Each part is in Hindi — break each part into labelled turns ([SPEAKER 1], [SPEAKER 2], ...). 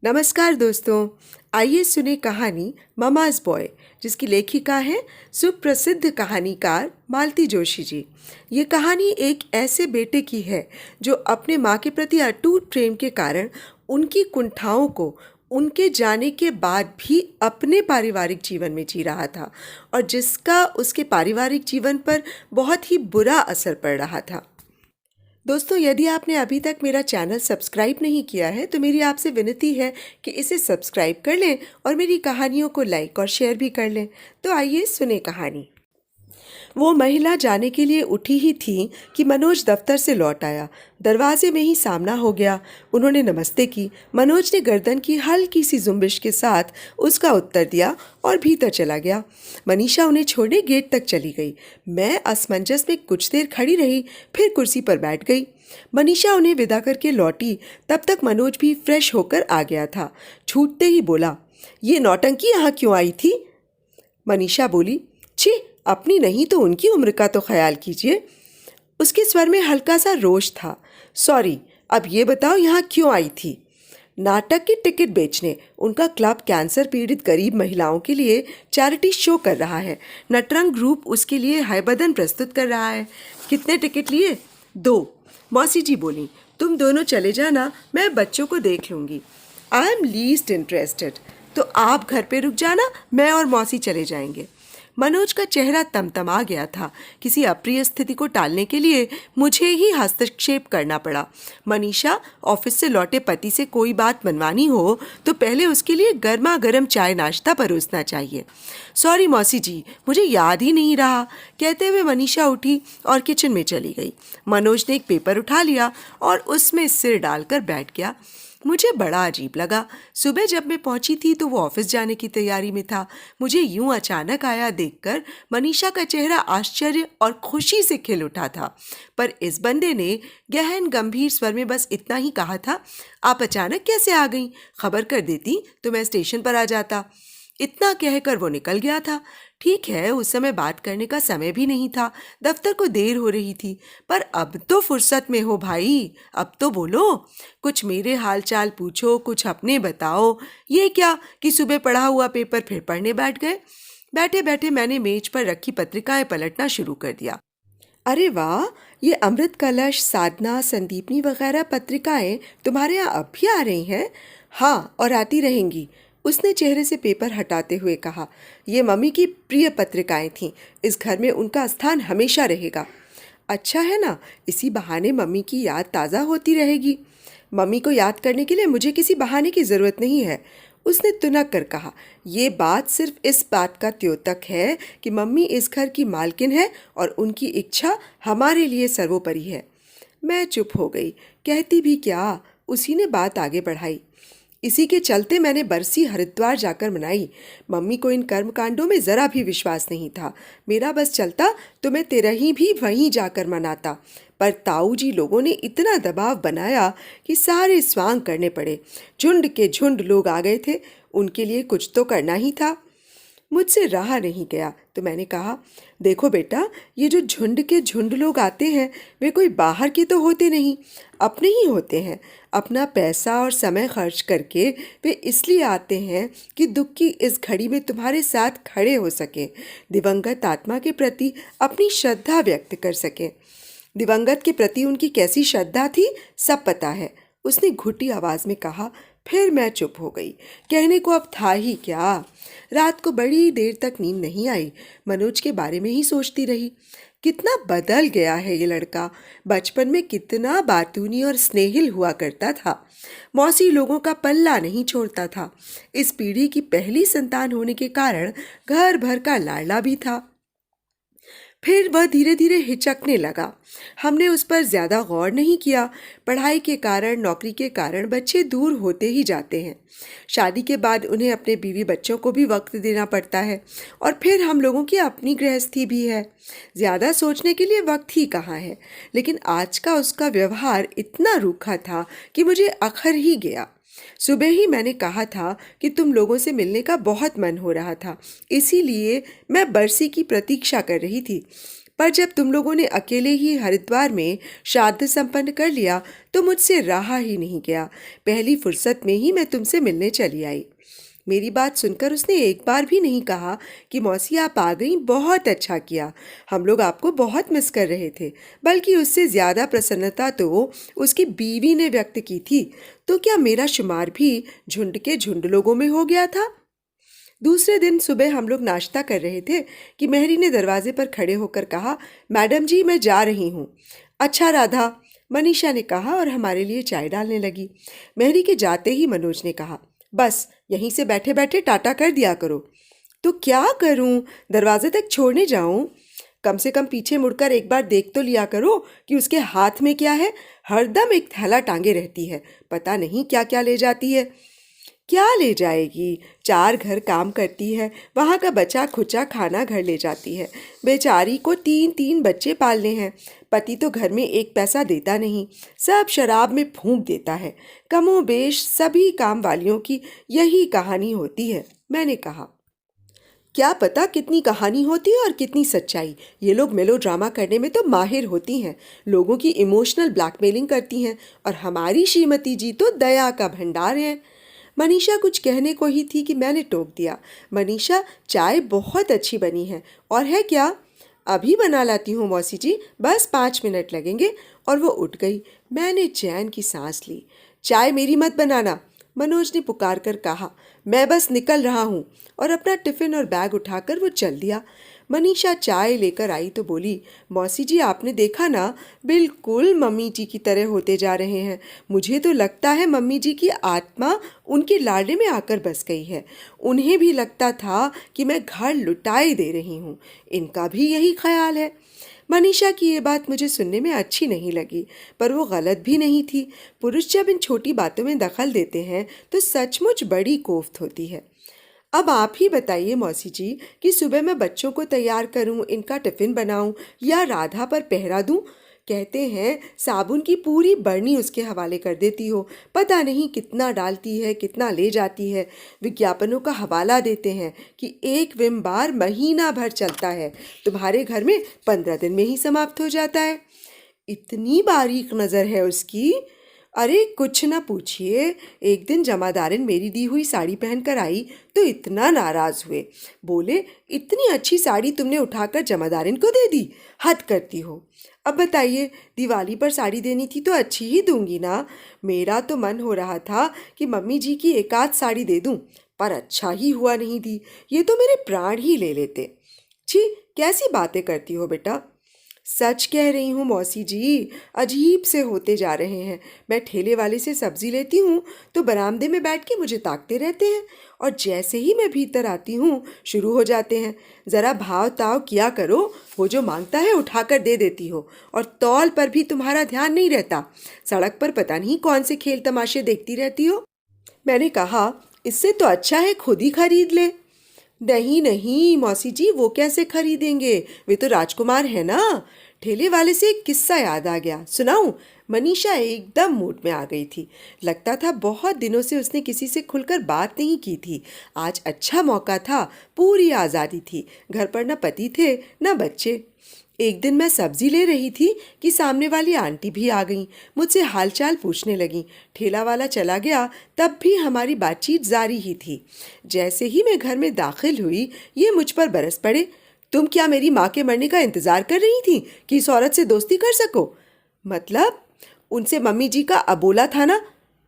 [SPEAKER 1] नमस्कार दोस्तों। आइए सुने कहानी ममाज बॉय, जिसकी लेखिका है सुप्रसिद्ध कहानीकार मालती जोशी जी। ये कहानी एक ऐसे बेटे की है जो अपने माँ के प्रति अटूट प्रेम के कारण उनकी कुंठाओं को उनके जाने के बाद भी अपने पारिवारिक जीवन में जी रहा था और जिसका उसके पारिवारिक जीवन पर बहुत ही बुरा असर पड़ रहा था। दोस्तों, यदि आपने अभी तक मेरा चैनल सब्सक्राइब नहीं किया है तो मेरी आपसे विनती है कि इसे सब्सक्राइब कर लें और मेरी कहानियों को लाइक और शेयर भी कर लें। तो आइए सुने कहानी। वो महिला जाने के लिए उठी ही थी कि मनोज दफ्तर से लौट आया। दरवाजे में ही सामना हो गया। उन्होंने नमस्ते की। मनोज ने गर्दन की हल्की सी जुम्बिश के साथ उसका उत्तर दिया और भीतर चला गया। मनीषा उन्हें छोड़ने गेट तक चली गई। मैं असमंजस में कुछ देर खड़ी रही, फिर कुर्सी पर बैठ गई। मनीषा उन्हें विदा करके लौटी, तब तक मनोज भी फ्रेश होकर आ गया था। छूटते ही बोला, ये नौटंकी यहाँ क्यों आई थी? मनीषा बोली, छी, अपनी नहीं तो उनकी उम्र का तो ख्याल कीजिए। उसके स्वर में हल्का सा रोष था। सॉरी, अब ये बताओ यहाँ क्यों आई थी? नाटक की टिकट बेचने। उनका क्लब कैंसर पीड़ित गरीब महिलाओं के लिए चैरिटी शो कर रहा है। नटरंग ग्रुप उसके लिए हैबदन प्रस्तुत कर रहा है। कितने टिकट लिए? 2। मौसी जी बोली, तुम दोनों चले जाना, मैं बच्चों को देख लूँगी। I am least interested. तो आप घर पे रुक जाना, मैं और मौसी चले जाएंगे। मनोज का चेहरा तमतमा गया था। किसी अप्रिय स्थिति को टालने के लिए मुझे ही हस्तक्षेप करना पड़ा। मनीषा, ऑफिस से लौटे पति से कोई बात मनवानी हो तो पहले उसके लिए गर्मा गर्म चाय नाश्ता परोसना चाहिए। सॉरी मौसी जी, मुझे याद ही नहीं रहा, कहते हुए मनीषा उठी और किचन में चली गई। मनोज ने एक पेपर उठा लिया और उसमें सिर डालकर बैठ गया। मुझे बड़ा अजीब लगा। सुबह जब मैं पहुंची थी तो वो ऑफिस जाने की तैयारी में था। मुझे यूं अचानक आया देखकर मनीषा का चेहरा आश्चर्य और खुशी से खिल उठा था। पर इस बंदे ने गहन गंभीर स्वर में बस इतना ही कहा था, आप अचानक कैसे आ गई? खबर कर देती तो मैं स्टेशन पर आ जाता। इतना कहकर वो निकल गया था। ठीक है, उस समय बात करने का समय भी नहीं था, दफ्तर को देर हो रही थी। पर अब तो फुर्सत में हो भाई, अब तो बोलो, कुछ मेरे हाल चाल पूछो, कुछ अपने बताओ। ये क्या कि सुबह पढ़ा हुआ पेपर फिर पढ़ने बैठ गए? बैठे बैठे मैंने मेज पर रखी पत्रिकाएं पलटना शुरू कर दिया। अरे वाह, ये अमृत कलश, साधना, संदीपनी वगैरह पत्रिकाएं तुम्हारे यहाँ अब भी आ रही हैं? हाँ, और आती रहेंगी, उसने चेहरे से पेपर हटाते हुए कहा। ये मम्मी की प्रिय पत्रिकाएं थीं। इस घर में उनका स्थान हमेशा रहेगा। अच्छा है ना, इसी बहाने मम्मी की याद ताज़ा होती रहेगी। मम्मी को याद करने के लिए मुझे किसी बहाने की ज़रूरत नहीं है, उसने तुनक कर कहा। ये बात सिर्फ इस बात का द्योतक है कि मम्मी इस घर की मालकिन है और उनकी इच्छा हमारे लिए सर्वोपरि है। मैं चुप हो गई। कहती भी क्या, उसी ने बात आगे बढ़ाई। इसी के चलते मैंने बरसी हरिद्वार जाकर मनाई। मम्मी को इन कर्मकांडों में ज़रा भी विश्वास नहीं था। मेरा बस चलता तो मैं तेरही भी वहीं जाकर मनाता, पर ताऊ जी लोगों ने इतना दबाव बनाया कि सारे स्वांग करने पड़े। झुंड के झुंड लोग आ गए थे, उनके लिए कुछ तो करना ही था। मुझसे रहा नहीं गया तो मैंने कहा, देखो बेटा, ये जो झुंड के झुंड लोग आते हैं वे कोई बाहर के तो होते नहीं, अपने ही होते हैं। अपना पैसा और समय खर्च करके वे इसलिए आते हैं कि दुख की इस घड़ी में तुम्हारे साथ खड़े हो सकें, दिवंगत आत्मा के प्रति अपनी श्रद्धा व्यक्त कर सकें। दिवंगत के प्रति उनकी कैसी श्रद्धा थी सब पता है, उसने घुटी आवाज़ में कहा। फिर मैं चुप हो गई। कहने को अब था ही क्या। रात को बड़ी देर तक नींद नहीं आई। मनोज के बारे में ही सोचती रही। कितना बदल गया है ये लड़का। बचपन में कितना बातूनी और स्नेहिल हुआ करता था। मौसी लोगों का पल्ला नहीं छोड़ता था। इस पीढ़ी की पहली संतान होने के कारण घर भर का लाडला भी था। फिर वह धीरे धीरे हिचकने लगा। हमने उस पर ज़्यादा गौर नहीं किया। पढ़ाई के कारण, नौकरी के कारण बच्चे दूर होते ही जाते हैं। शादी के बाद उन्हें अपने बीवी बच्चों को भी वक्त देना पड़ता है और फिर हम लोगों की अपनी गृहस्थी भी है। ज़्यादा सोचने के लिए वक्त ही कहाँ है। लेकिन आज का उसका व्यवहार इतना रूखा था कि मुझे अखर ही गया। सुबह ही मैंने कहा था कि तुम लोगों से मिलने का बहुत मन हो रहा था, इसीलिए मैं बरसी की प्रतीक्षा कर रही थी। पर जब तुम लोगों ने अकेले ही हरिद्वार में श्राद्ध संपन्न कर लिया तो मुझसे रहा ही नहीं गया। पहली फुर्सत में ही मैं तुमसे मिलने चली आई। मेरी बात सुनकर उसने एक बार भी नहीं कहा कि मौसी आप आ गई, बहुत अच्छा किया, हम लोग आपको बहुत मिस कर रहे थे। बल्कि उससे ज़्यादा प्रसन्नता तो उसकी बीवी ने व्यक्त की थी। तो क्या मेरा शुमार भी झुंड के झुंड लोगों में हो गया था? दूसरे दिन सुबह हम लोग नाश्ता कर रहे थे कि मेहरी ने दरवाजे पर खड़े होकर कहा, मैडम जी मैं जा रही हूँ। अच्छा राधा, मनीषा ने कहा और हमारे लिए चाय डालने लगी। मेहरी के जाते ही मनोज ने कहा, बस यहीं से बैठे बैठे टाटा कर दिया करो। तो क्या करूं, दरवाजे तक छोड़ने जाऊं? कम से कम पीछे मुड़कर एक बार देख तो लिया करो कि उसके हाथ में क्या है। हरदम एक थैला टांगे रहती है, पता नहीं क्या क्या ले जाती है। क्या ले जाएगी? 4 घर काम करती है, वहाँ का बचा खुचा खाना घर ले जाती है। बेचारी को 3-3 बच्चे पालने हैं। पति तो घर में एक पैसा देता नहीं, सब शराब में फूंक देता है। कमोबेश सभी काम वालियों की यही कहानी होती है। मैंने कहा, क्या पता कितनी कहानी होती है और कितनी सच्चाई। ये लोग मेलो ड्रामा करने में तो माहिर होती हैं, लोगों की इमोशनल ब्लैकमेलिंग करती हैं, और हमारी श्रीमती जी तो दया का भंडार है। मनीषा कुछ कहने को ही थी कि मैंने टोक दिया, मनीषा चाय बहुत अच्छी बनी है। और है क्या? अभी बना लाती हूँ मौसी जी, बस 5 मिनट लगेंगे। और वो उठ गई। मैंने चैन की सांस ली। चाय मेरी मत बनाना, मनोज ने पुकार कर कहा। मैं बस निकल रहा हूँ। और अपना टिफ़िन और बैग उठाकर वो चल दिया। मनीषा चाय लेकर आई तो बोली, मौसी जी आपने देखा ना, बिल्कुल मम्मी जी की तरह होते जा रहे हैं। मुझे तो लगता है मम्मी जी की आत्मा उनके लाडले में आकर बस गई है। उन्हें भी लगता था कि मैं घर लुटाई दे रही हूँ, इनका भी यही ख्याल है। मनीषा की ये बात मुझे सुनने में अच्छी नहीं लगी, पर वो गलत भी नहीं थी। पुरुष जब इन छोटी बातों में दखल देते हैं तो सचमुच बड़ी कोफ्त होती है। अब आप ही बताइए मौसी जी कि सुबह मैं बच्चों को तैयार करूं, इनका टिफ़िन बनाऊं या राधा पर पहरा दूं? कहते हैं साबुन की पूरी बरनी उसके हवाले कर देती हो, पता नहीं कितना डालती है, कितना ले जाती है। विज्ञापनों का हवाला देते हैं कि एक विम बार महीना भर चलता है, तुम्हारे घर में 15 दिन में ही समाप्त हो जाता है। इतनी बारीक नज़र है उसकी। अरे कुछ न पूछिए, एक दिन जमादारिन मेरी दी हुई साड़ी पहनकर आई तो इतना नाराज़ हुए। बोले, इतनी अच्छी साड़ी तुमने उठाकर जमादारिन को दे दी, हद करती हो। अब बताइए, दिवाली पर साड़ी देनी थी तो अच्छी ही दूंगी ना। मेरा तो मन हो रहा था कि मम्मी जी की एक आध साड़ी दे दूं, पर अच्छा ही हुआ नहीं दी, ये तो मेरे प्राण ही ले लेते। छी, कैसी बातें करती हो बेटा। सच कह रही हूँ मौसी जी, अजीब से होते जा रहे हैं। मैं ठेले वाले से सब्जी लेती हूँ तो बरामदे में बैठ के मुझे ताकते रहते हैं, और जैसे ही मैं भीतर आती हूँ शुरू हो जाते हैं, ज़रा भाव ताव किया करो, वो जो मांगता है उठाकर दे देती हो, और तौल पर भी तुम्हारा ध्यान नहीं रहता। सड़क पर पता नहीं कौन से खेल तमाशे देखती रहती हो। मैंने कहा, इससे तो अच्छा है खुद ही खरीद ले। नहीं नहीं मौसी जी, वो कैसे खरीदेंगे, वे तो राजकुमार है ना। ठेले वाले से एक किस्सा याद आ गया, सुनाऊं? मनीषा एकदम मूड में आ गई थी। लगता था बहुत दिनों से उसने किसी से खुलकर बात नहीं की थी। आज अच्छा मौका था, पूरी आज़ादी थी। घर पर न पति थे न बच्चे। एक दिन मैं सब्जी ले रही थी कि सामने वाली आंटी भी आ गईं, मुझसे हालचाल पूछने लगीं। ठेला वाला चला गया तब भी हमारी बातचीत जारी ही थी। जैसे ही मैं घर में दाखिल हुई, ये मुझ पर बरस पड़े, तुम क्या मेरी माँ के मरने का इंतज़ार कर रही थी कि इस औरत से दोस्ती कर सको? मतलब उनसे मम्मी जी का अबोला था ना।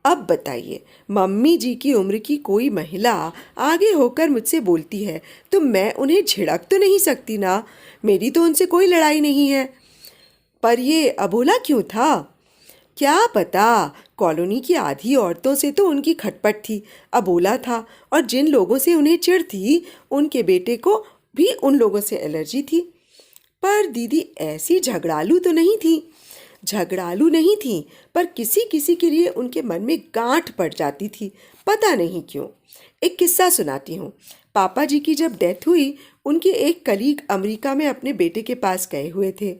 [SPEAKER 1] अब बताइए, मम्मी जी की उम्र की कोई महिला आगे होकर मुझसे बोलती है तो मैं उन्हें झिड़क तो नहीं सकती ना। मेरी तो उनसे कोई लड़ाई नहीं है। पर ये अबोला क्यों था? क्या पता, कॉलोनी की आधी औरतों से तो उनकी खटपट थी, अबोला था। और जिन लोगों से उन्हें चिढ़ थी, उनके बेटे को भी उन लोगों से एलर्जी थी। पर दीदी ऐसी झगड़ालू तो नहीं थी। झगड़ालू नहीं थी, पर किसी किसी के लिए उनके मन में गांठ पड़ जाती थी, पता नहीं क्यों। एक किस्सा सुनाती हूँ। पापा जी की जब डेथ हुई, उनके एक कलीग अमेरिका में अपने बेटे के पास गए हुए थे।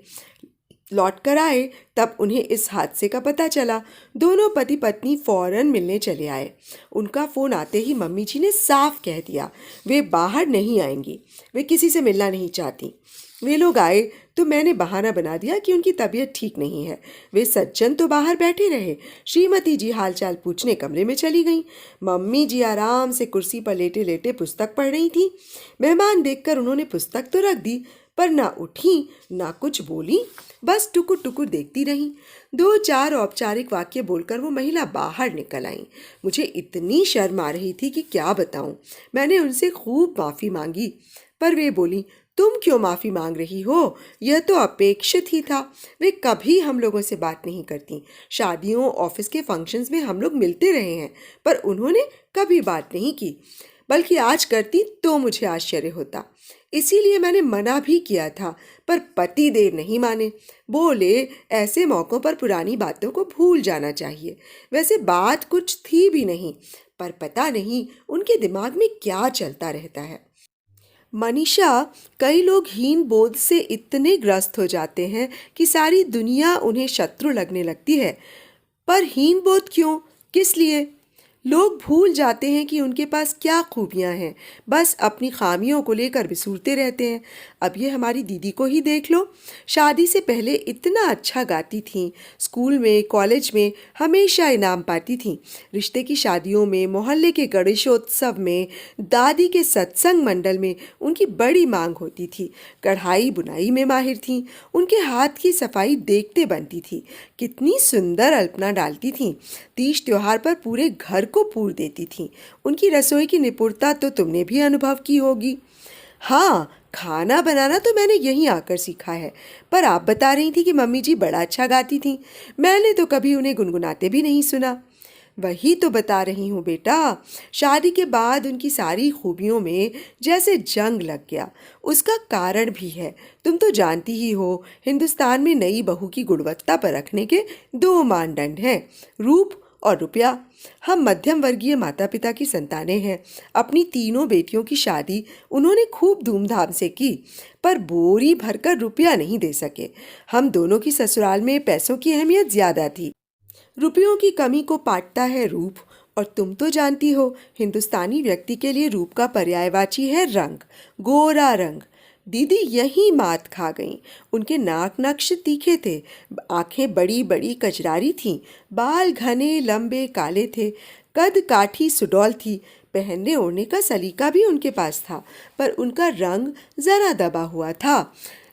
[SPEAKER 1] लौट कर आए तब उन्हें इस हादसे का पता चला। दोनों पति पत्नी फौरन मिलने चले आए। उनका फ़ोन आते ही मम्मी जी ने साफ कह दिया वे बाहर नहीं आएंगी, वे किसी से मिलना नहीं चाहती। वे लोग आए तो मैंने बहाना बना दिया कि उनकी तबीयत ठीक नहीं है। वे सज्जन तो बाहर बैठे रहे। श्रीमती जी हालचाल पूछने कमरे में चली गईं। मम्मी जी आराम से कुर्सी पर लेटे लेटे पुस्तक पढ़ रही थी। मेहमान देखकर उन्होंने पुस्तक तो रख दी, पर ना उठी ना कुछ बोली, बस टुकुर टुकुर देखती रहीं। 2-4 औपचारिक वाक्य बोलकर वो महिला बाहर निकल आई। मुझे इतनी शर्म आ रही थी कि क्या बताऊं। मैंने उनसे खूब माफ़ी मांगी, पर वे बोली, तुम क्यों माफ़ी मांग रही हो? यह तो अपेक्षित ही था। वे कभी हम लोगों से बात नहीं करती। शादियों, ऑफिस के फंक्शंस में हम लोग मिलते रहे हैं, पर उन्होंने कभी बात नहीं की। बल्कि आज करती तो मुझे आश्चर्य होता। इसीलिए मैंने मना भी किया था, पर पति देव नहीं माने। बोले ऐसे मौक़ों पर पुरानी बातों को भूल जाना चाहिए। वैसे बात कुछ थी भी नहीं, पर पता नहीं उनके दिमाग में क्या चलता रहता है। मनीषा, कई लोग हीन बोध से इतने ग्रस्त हो जाते हैं कि सारी दुनिया उन्हें शत्रु लगने लगती है। पर हीन बोध क्यों? किस लिए? लोग भूल जाते हैं कि उनके पास क्या खूबियां हैं, बस अपनी खामियों को लेकर बिसूरते रहते हैं। अब ये हमारी दीदी को ही देख लो। शादी से पहले इतना अच्छा गाती थीं, स्कूल में, कॉलेज में हमेशा इनाम पाती थीं। रिश्ते की शादियों में, मोहल्ले के गणेशोत्सव में, दादी के सत्संग मंडल में उनकी बड़ी मांग होती थी। कढ़ाई बुनाई में माहिर थीं, उनके हाथ की सफाई देखते बनती थी। कितनी सुंदर अल्पना डालती थीं। तीज त्योहार पर पूरे घर को पूर देती थीं। उनकी रसोई की निपुणता तो तुमने भी अनुभव की होगी। हाँ, खाना बनाना तो मैंने यहीं आकर सीखा है। पर आप बता रही थी कि मम्मी जी बड़ा अच्छा गाती थीं। मैंने तो कभी उन्हें गुनगुनाते भी नहीं सुना। वही तो बता रही हूँ बेटा। शादी के बाद उनकी सारी खूबियों में जैसे जंग लग गया। उसका कारण भी है। तुम तो जानती ही हो, हिंदुस्तान में नई बहू की गुणवत्ता पर रखने के 2 मानदंड हैं, रूप और रुपया। हम मध्यम वर्गीय माता पिता की संतानें हैं। अपनी तीनों बेटियों की शादी उन्होंने खूब धूमधाम से की, पर बोरी भरकर रुपया नहीं दे सके। हम दोनों की ससुराल में पैसों की अहमियत ज़्यादा थी। रुपयों की कमी को पाटता है रूप, और तुम तो जानती हो, हिंदुस्तानी व्यक्ति के लिए रूप का पर्यायवाची है रंग, गोरा रंग। दीदी यहीं मात खा गईं। उनके नाक नक्श तीखे थे, आंखें बड़ी बड़ी कजरारी थीं, बाल घने लंबे काले थे, कद काठी सुडौल थी। पहनने ओढ़ने का सलीका भी उनके पास था, पर उनका रंग जरा दबा हुआ था।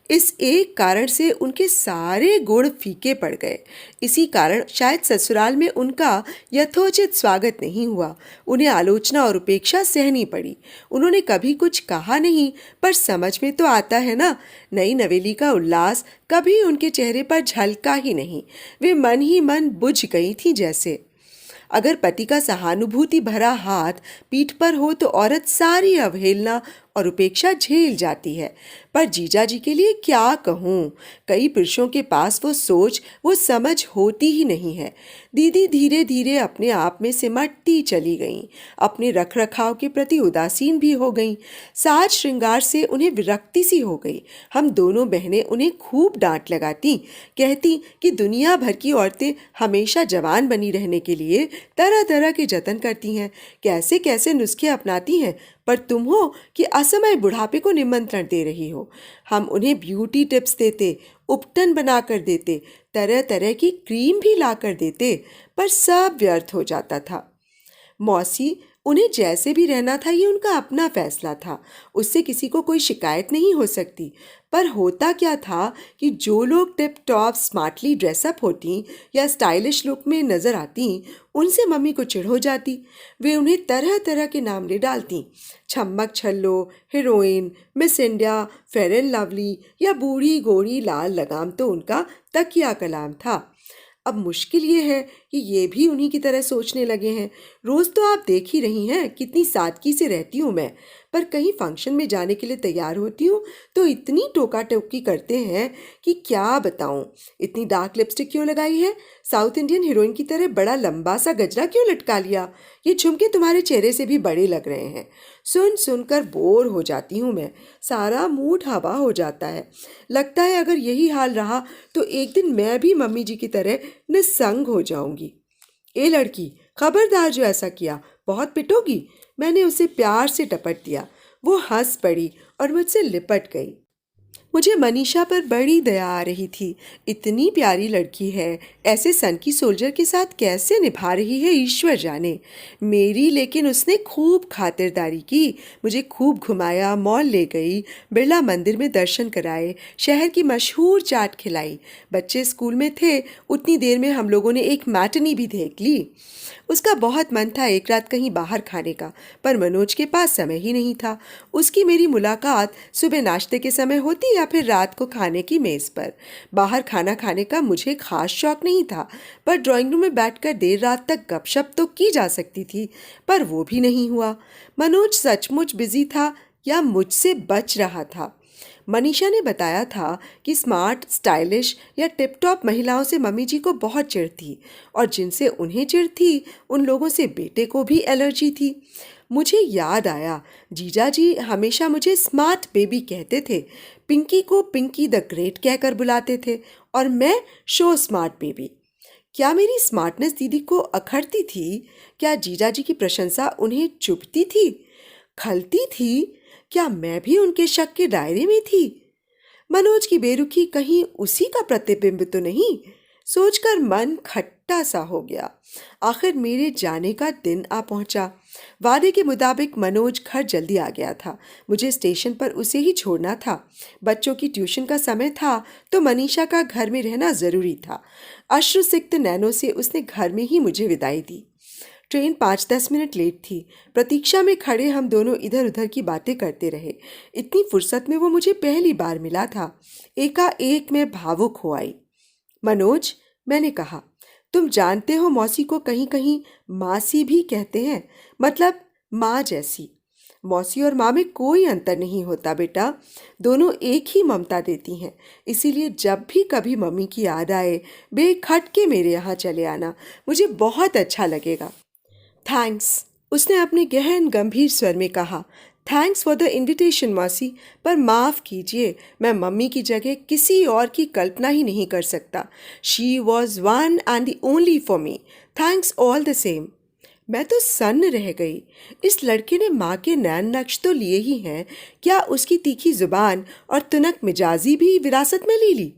[SPEAKER 1] इस एक कारण से उनके सारे गुण फीके पड़ गए। इसी कारण शायद ससुराल में उनका यथोचित स्वागत नहीं हुआ। उन्हें आलोचना और उपेक्षा सहनी पड़ी। उन्होंने कभी कुछ कहा नहीं, पर समझ में तो आता है ना। नई नवेली का उल्लास कभी उनके चेहरे पर झलका ही नहीं। वे मन ही मन बुझ गई थी जैसे। अगर पति का सहानुभूति भरा हाथ पीठ पर हो तो औरत सारी अवहेलना और उपेक्षा झेल जाती है। पर जीजा जी के लिए क्या कहूँ, कई पुरुषों के पास वो सोच, वो समझ होती ही नहीं है। दीदी धीरे धीरे अपने आप में सिमटती चली गईं, अपने रख रखाव के प्रति उदासीन भी हो गईं। साज श्रृंगार से उन्हें विरक्ति सी हो गई। हम दोनों बहनें उन्हें खूब डांट लगाती, कहती कि दुनिया भर की औरतें हमेशा जवान बनी रहने के लिए तरह तरह के जतन करती हैं, कैसे कैसे नुस्खे अपनाती हैं, पर तुम हो कि असमय बुढ़ापे को निमंत्रण दे रही हो। हम उन्हें ब्यूटी टिप्स देते, उपटन बना कर देते, तरह तरह की क्रीम भी ला कर देते, पर सब व्यर्थ हो जाता था। मौसी, उन्हें जैसे भी रहना था ये उनका अपना फैसला था, उससे किसी को कोई शिकायत नहीं हो सकती। पर होता क्या था कि जो लोग टिप टॉप स्मार्टली ड्रेसअप होती या स्टाइलिश लुक में नज़र आती, उनसे मम्मी को चिढ़ हो जाती। वे उन्हें तरह तरह के नाम ले डालती, छम्मक छल्लो, heroine, miss India, fair and lovely या बूढ़ी गोरी लाल लगाम तो उनका तकिया कलाम था। अब मुश्किल ये है कि ये भी उन्हीं की तरह सोचने लगे हैं। रोज़ तो आप देख ही रही हैं कितनी सादगी से रहती हूँ मैं, पर कहीं फंक्शन में जाने के लिए तैयार होती हूँ तो इतनी टोका टोकी करते हैं कि क्या बताऊँ। इतनी डार्क लिपस्टिक क्यों लगाई है? साउथ इंडियन हीरोइन की तरह बड़ा लंबा सा गजरा क्यों लटका लिया? ये झुमके तुम्हारे चेहरे से भी बड़े लग रहे हैं। सुन सुनकर बोर हो जाती हूँ मैं, सारा मूड हवा हो जाता है। लगता है अगर यही हाल रहा तो एक दिन मैं भी मम्मी जी की तरह निस्संग हो जाऊंगी। ए लड़की, खबरदार जो ऐसा किया, बहुत पिटोगी। मैंने उसे प्यार से टपट दिया। वो हंस पड़ी और मुझसे लिपट गई। मुझे मनीषा पर बड़ी दया आ रही थी। इतनी प्यारी लड़की है, ऐसे सन की सोल्जर के साथ कैसे निभा रही है ईश्वर जाने। मेरी लेकिन उसने खूब खातिरदारी की, मुझे खूब घुमाया, मॉल ले गई, बिरला मंदिर में दर्शन कराए, शहर की मशहूर चाट खिलाई। बच्चे स्कूल में थे, उतनी देर में हम लोगों ने एक मैटनी भी देख ली। उसका बहुत मन था एक रात कहीं बाहर खाने का, पर मनोज के पास समय ही नहीं था। उसकी मेरी मुलाकात सुबह नाश्ते के समय होती या फिर रात को खाने की मेज़ पर। बाहर खाना खाने का मुझे खास शौक नहीं था, पर ड्राइंग रूम में बैठकर देर रात तक गपशप तो की जा सकती थी, पर वो भी नहीं हुआ। मनोज सचमुच बिजी था या मुझसे बच रहा था। मनीषा ने बताया था कि स्मार्ट, स्टाइलिश या टिप टॉप महिलाओं से मम्मी जी को बहुत चिढ़ थी, और जिनसे उन्हें चिढ़ थी उन लोगों से बेटे को भी एलर्जी थी। मुझे याद आया, जीजा जी हमेशा मुझे स्मार्ट बेबी कहते थे, पिंकी को पिंकी द ग्रेट कहकर बुलाते थे, और मैं शो स्मार्ट बेबी। क्या मेरी स्मार्टनेस दीदी को अखरती थी? क्या जीजा जी की प्रशंसा उन्हें चुभती थी, खलती थी? क्या मैं भी उनके शक के दायरे में थी? मनोज की बेरुखी कहीं उसी का प्रतिबिंब तो नहीं? सोचकर मन खट्टा सा हो गया। आखिर मेरे जाने का दिन आ पहुंचा। वादे के मुताबिक मनोज घर जल्दी आ गया था। मुझे स्टेशन पर उसे ही छोड़ना था। बच्चों की ट्यूशन का समय था तो मनीषा का घर में रहना जरूरी था। अश्रुसिक्त नैनों से उसने घर में ही मुझे विदाई दी। ट्रेन 5-10 मिनट लेट थी। प्रतीक्षा में खड़े हम दोनों इधर उधर की बातें करते रहे। इतनी फुर्सत में वो मुझे पहली बार मिला था। एकाएक मैं भावुक हो आई। मनोज, मैंने कहा, तुम जानते हो मौसी को कहीं कहीं मासी भी कहते हैं, मतलब माँ जैसी। मौसी और माँ में कोई अंतर नहीं होता बेटा, दोनों एक ही ममता देती हैं। इसीलिए जब भी कभी मम्मी की याद आए, बेखटके मेरे यहाँ चले आना, मुझे बहुत अच्छा लगेगा। थैंक्स, उसने अपने गहन गंभीर स्वर में कहा। थैंक्स फॉर द इनविटेशन मौसी, पर माफ़ कीजिए, मैं मम्मी की जगह किसी और की कल्पना ही नहीं कर सकता। She was one and the only for me. Thanks all the same. मैं तो सन्न रह गई। इस लड़के ने माँ के नैन नक्श तो लिए ही हैं, क्या उसकी तीखी जुबान और तुनक मिजाजी भी विरासत में ले ली?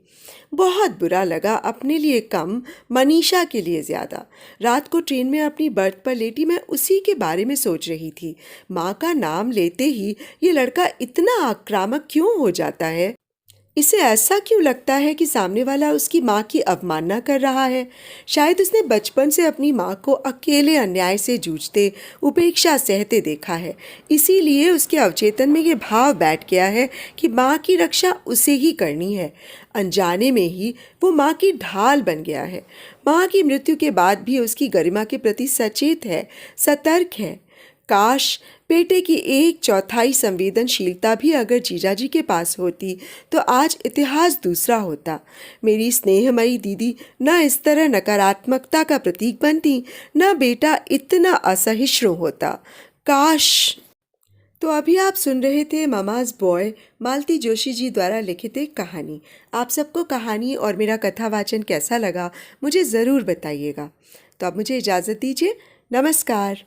[SPEAKER 1] बहुत बुरा लगा, अपने लिए कम, मनीषा के लिए ज़्यादा। रात को ट्रेन में अपनी बर्थ पर लेटी मैं उसी के बारे में सोच रही थी। माँ का नाम लेते ही ये लड़का इतना आक्रामक क्यों हो जाता है? इसे ऐसा क्यों लगता है कि सामने वाला उसकी माँ की अवमानना कर रहा है? शायद उसने बचपन से अपनी माँ को अकेले अन्याय से जूझते, उपेक्षा सहते देखा है। इसीलिए उसके अवचेतन में ये भाव बैठ गया है कि माँ की रक्षा उसे ही करनी है। अनजाने में ही वो माँ की ढाल बन गया है। माँ की मृत्यु के बाद भी उसकी गरिमा के प्रति सचेत है, सतर्क है। काश बेटे की 1/4 संवेदनशीलता भी अगर जीजाजी के पास होती तो आज इतिहास दूसरा होता। मेरी स्नेहमयी दीदी न इस तरह नकारात्मकता का प्रतीक बनती, न बेटा इतना असहिष्णु होता। काश। तो अभी आप सुन रहे थे ममाज बॉय, मालती जोशी जी द्वारा लिखित एक कहानी। आप सबको कहानी और मेरा कथा वाचन कैसा लगा मुझे ज़रूर बताइएगा। तो अब मुझे इजाज़त दीजिए। नमस्कार।